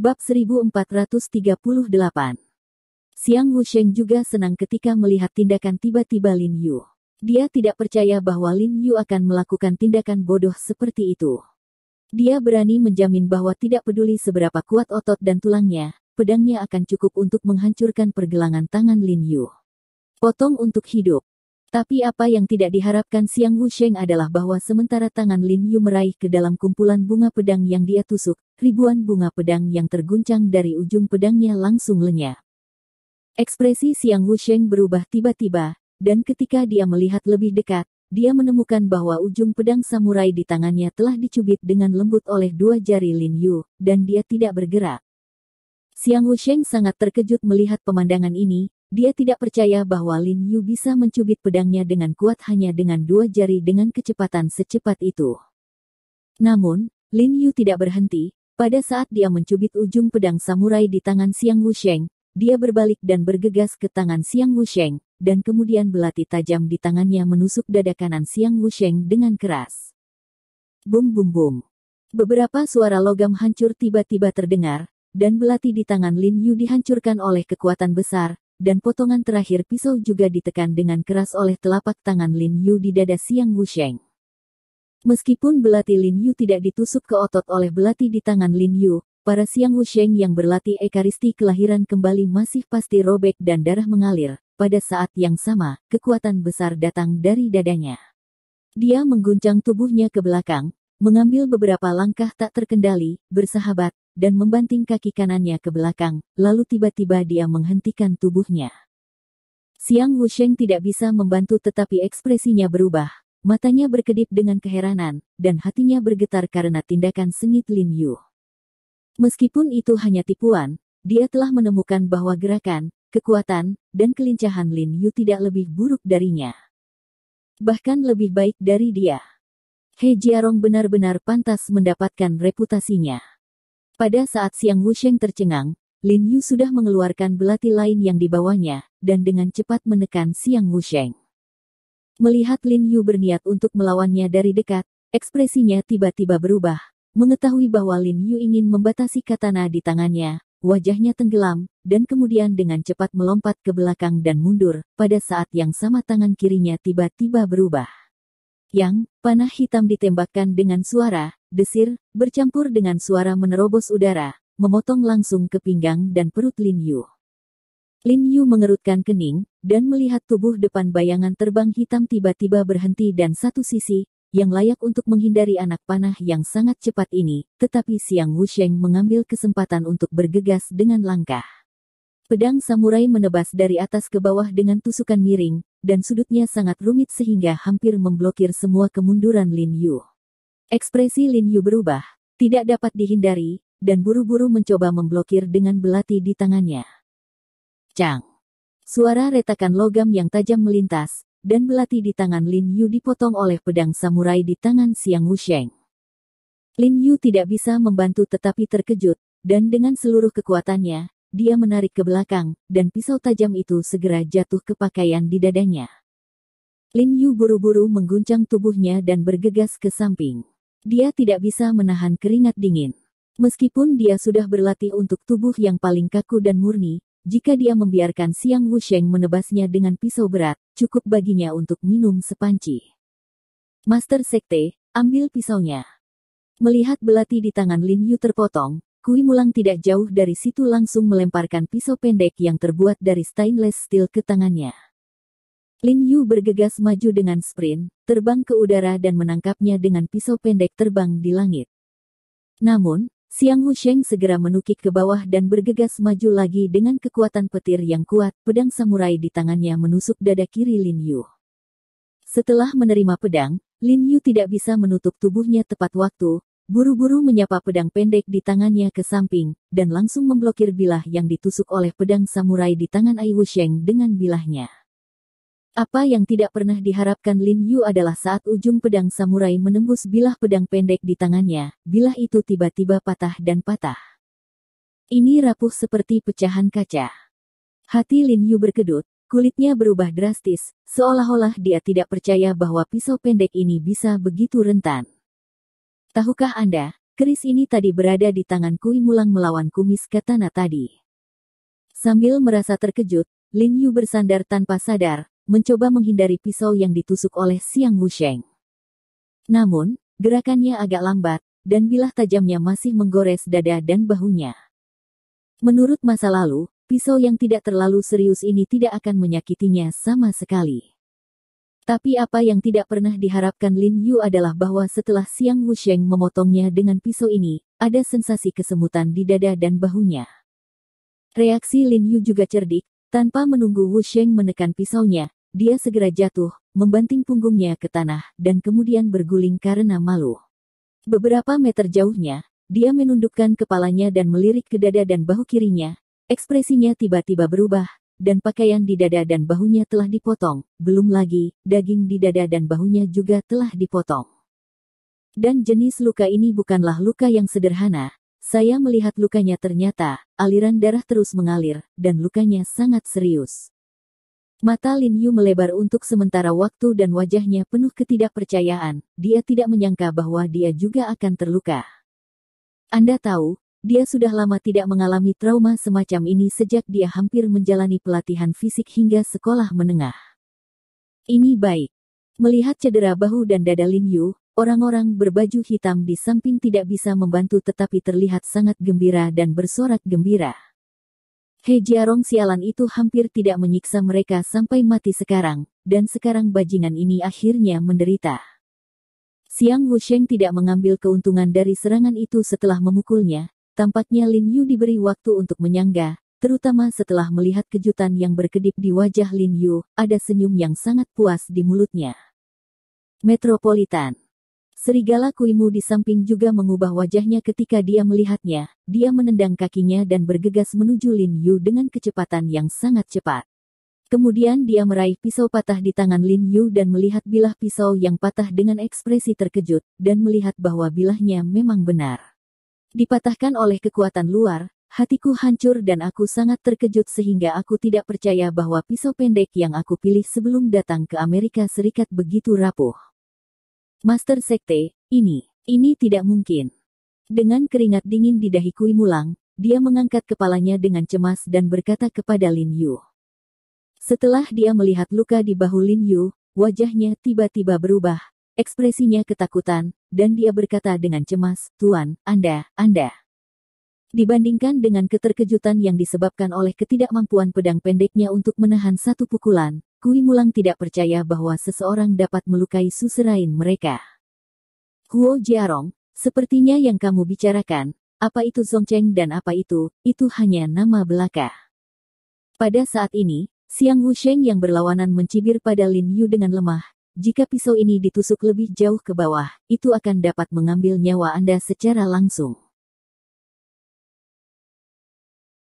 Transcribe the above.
Bab 1438. Xiang Wusheng juga senang ketika melihat tindakan tiba-tiba Lin Yu. Dia tidak percaya bahwa Lin Yu akan melakukan tindakan bodoh seperti itu. Dia berani menjamin bahwa tidak peduli seberapa kuat otot dan tulangnya, pedangnya akan cukup untuk menghancurkan pergelangan tangan Lin Yu. Potong untuk hidup. Tapi apa yang tidak diharapkan Xiang Wusheng adalah bahwa sementara tangan Lin Yu meraih ke dalam kumpulan bunga pedang yang dia tusuk, ribuan bunga pedang yang terguncang dari ujung pedangnya langsung lenyap. Ekspresi Xiang Wusheng berubah tiba-tiba, dan ketika dia melihat lebih dekat, dia menemukan bahwa ujung pedang samurai di tangannya telah dicubit dengan lembut oleh dua jari Lin Yu, dan dia tidak bergerak. Xiang Wusheng sangat terkejut melihat pemandangan ini. Dia tidak percaya bahwa Lin Yu bisa mencubit pedangnya dengan kuat hanya dengan dua jari dengan kecepatan secepat itu. Namun, Lin Yu tidak berhenti. Pada saat dia mencubit ujung pedang samurai di tangan Xiang Wusheng, dia berbalik dan bergegas ke tangan Xiang Wusheng, dan kemudian belati tajam di tangannya menusuk dada kanan Xiang Wusheng dengan keras. Bum bum bum. Beberapa suara logam hancur tiba-tiba terdengar, dan belati di tangan Lin Yu dihancurkan oleh kekuatan besar, dan potongan terakhir pisau juga ditekan dengan keras oleh telapak tangan Lin Yu di dada Xiang Wusheng. Meskipun belati Lin Yu tidak ditusuk ke otot oleh belati di tangan Lin Yu, para Xiang Wusheng yang berlatih ekaristi kelahiran kembali masih pasti robek dan darah mengalir. Pada saat yang sama, kekuatan besar datang dari dadanya. Dia mengguncang tubuhnya ke belakang, mengambil beberapa langkah tak terkendali, bersahabat, dan membanting kaki kanannya ke belakang, lalu tiba-tiba dia menghentikan tubuhnya. Xiang Wusheng tidak bisa membantu tetapi ekspresinya berubah, matanya berkedip dengan keheranan, dan hatinya bergetar karena tindakan sengit Lin Yu. Meskipun itu hanya tipuan, dia telah menemukan bahwa gerakan, kekuatan, dan kelincahan Lin Yu tidak lebih buruk darinya. Bahkan lebih baik dari dia. He Jiarong benar-benar pantas mendapatkan reputasinya. Pada saat Xiang Wusheng tercengang, Lin Yu sudah mengeluarkan belati lain yang dibawanya, dan dengan cepat menekan Xiang Wusheng. Melihat Lin Yu berniat untuk melawannya dari dekat, ekspresinya tiba-tiba berubah. Mengetahui bahwa Lin Yu ingin membatasi katana di tangannya, wajahnya tenggelam, dan kemudian dengan cepat melompat ke belakang dan mundur. Pada saat yang sama tangan kirinya tiba-tiba berubah. Panah hitam ditembakkan dengan suara desir, bercampur dengan suara menerobos udara, memotong langsung ke pinggang dan perut Lin Yu. Lin Yu mengerutkan kening, dan melihat tubuh depan bayangan terbang hitam tiba-tiba berhenti dan satu sisi, yang layak untuk menghindari anak panah yang sangat cepat ini, tetapi Xiang Wusheng mengambil kesempatan untuk bergegas dengan langkah. Pedang samurai menebas dari atas ke bawah dengan tusukan miring, dan sudutnya sangat rumit sehingga hampir memblokir semua kemunduran Lin Yu. Ekspresi Lin Yu berubah, tidak dapat dihindari, dan buru-buru mencoba memblokir dengan belati di tangannya. Cang! Suara retakan logam yang tajam melintas, dan belati di tangan Lin Yu dipotong oleh pedang samurai di tangan Xiang Wusheng. Lin Yu tidak bisa membantu tetapi terkejut, dan dengan seluruh kekuatannya, dia menarik ke belakang, dan pisau tajam itu segera jatuh ke pakaian di dadanya. Lin Yu buru-buru mengguncang tubuhnya dan bergegas ke samping. Dia tidak bisa menahan keringat dingin. Meskipun dia sudah berlatih untuk tubuh yang paling kaku dan murni, jika dia membiarkan Xiang Wusheng menebasnya dengan pisau berat, cukup baginya untuk minum sepanci. Master Sekte, ambil pisaunya. Melihat belati di tangan Lin Yu terpotong, Kui Mulang tidak jauh dari situ langsung melemparkan pisau pendek yang terbuat dari stainless steel ke tangannya. Lin Yu bergegas maju dengan sprint, terbang ke udara dan menangkapnya dengan pisau pendek terbang di langit. Namun, Xiang Wusheng segera menukik ke bawah dan bergegas maju lagi dengan kekuatan petir yang kuat, pedang samurai di tangannya menusuk dada kiri Lin Yu. Setelah menerima pedang, Lin Yu tidak bisa menutup tubuhnya tepat waktu, buru-buru menyapa pedang pendek di tangannya ke samping, dan langsung memblokir bilah yang ditusuk oleh pedang samurai di tangan Ai Wusheng dengan bilahnya. Apa yang tidak pernah diharapkan Lin Yu adalah saat ujung pedang samurai menembus bilah pedang pendek di tangannya, bilah itu tiba-tiba patah dan patah. Ini rapuh seperti pecahan kaca. Hati Lin Yu berkedut, kulitnya berubah drastis, seolah-olah dia tidak percaya bahwa pisau pendek ini bisa begitu rentan. Tahukah Anda, Keris ini tadi berada di tangan Kui Mulang melawan kumis katana tadi. Sambil merasa terkejut, Lin Yu bersandar tanpa sadar, mencoba menghindari pisau yang ditusuk oleh Xiang Wusheng. Namun, gerakannya agak lambat, dan bilah tajamnya masih menggores dada dan bahunya. Menurut masa lalu, pisau yang tidak terlalu serius ini tidak akan menyakitinya sama sekali. Tapi apa yang tidak pernah diharapkan Lin Yu adalah bahwa setelah Xiang Wusheng memotongnya dengan pisau ini, ada sensasi kesemutan di dada dan bahunya. Reaksi Lin Yu juga cerdik, tanpa menunggu Wusheng menekan pisaunya, dia segera jatuh, membanting punggungnya ke tanah, dan kemudian berguling karena malu. Beberapa meter jauhnya, dia menundukkan kepalanya dan melirik ke dada dan bahu kirinya. Ekspresinya tiba-tiba berubah, dan pakaian di dada dan bahunya telah dipotong, belum lagi, daging di dada dan bahunya juga telah dipotong. Dan jenis luka ini bukanlah luka yang sederhana, saya melihat lukanya ternyata, aliran darah terus mengalir, dan lukanya sangat serius. Mata Lin Yu melebar untuk sementara waktu dan wajahnya penuh ketidakpercayaan, dia tidak menyangka bahwa dia juga akan terluka. Anda tahu, dia sudah lama tidak mengalami trauma semacam ini sejak dia hampir menjalani pelatihan fisik hingga sekolah menengah. Ini baik. Melihat cedera bahu dan dada Lin Yu, orang-orang berbaju hitam di samping tidak bisa membantu tetapi terlihat sangat gembira dan bersorak gembira. He Jiarong sialan itu hampir tidak menyiksa mereka sampai mati sekarang, dan sekarang bajingan ini akhirnya menderita. Xiang Wusheng tidak mengambil keuntungan dari serangan itu setelah memukulnya. Tampaknya Lin Yu diberi waktu untuk menyangga, terutama setelah melihat kejutan yang berkedip di wajah Lin Yu, ada senyum yang sangat puas di mulutnya. Metropolitan. Serigala Kuimu di samping juga mengubah wajahnya ketika dia melihatnya, dia menendang kakinya dan bergegas menuju Lin Yu dengan kecepatan yang sangat cepat. Kemudian dia meraih pisau patah di tangan Lin Yu dan melihat bilah pisau yang patah dengan ekspresi terkejut, dan melihat bahwa bilahnya memang benar. Dipatahkan oleh kekuatan luar, hatiku hancur dan aku sangat terkejut sehingga aku tidak percaya bahwa pisau pendek yang aku pilih sebelum datang ke Amerika Serikat begitu rapuh. Master Sekte, ini tidak mungkin. Dengan keringat dingin di dahi Kui Mulang, dia mengangkat kepalanya dengan cemas dan berkata kepada Lin Yu. Setelah dia melihat luka di bahu Lin Yu, wajahnya tiba-tiba berubah. Ekspresinya ketakutan, dan dia berkata dengan cemas, "Tuan, Anda. Dibandingkan dengan keterkejutan yang disebabkan oleh ketidakmampuan pedang pendeknya untuk menahan satu pukulan, Kui Mulang tidak percaya bahwa seseorang dapat melukai suserain mereka. Huo Jiarong, sepertinya yang kamu bicarakan, apa itu Zongcheng dan apa itu hanya nama belaka." Pada saat ini, Xiang Wusheng yang berlawanan mencibir pada Lin Yu dengan lemah. Jika pisau ini ditusuk lebih jauh ke bawah, itu akan dapat mengambil nyawa Anda secara langsung.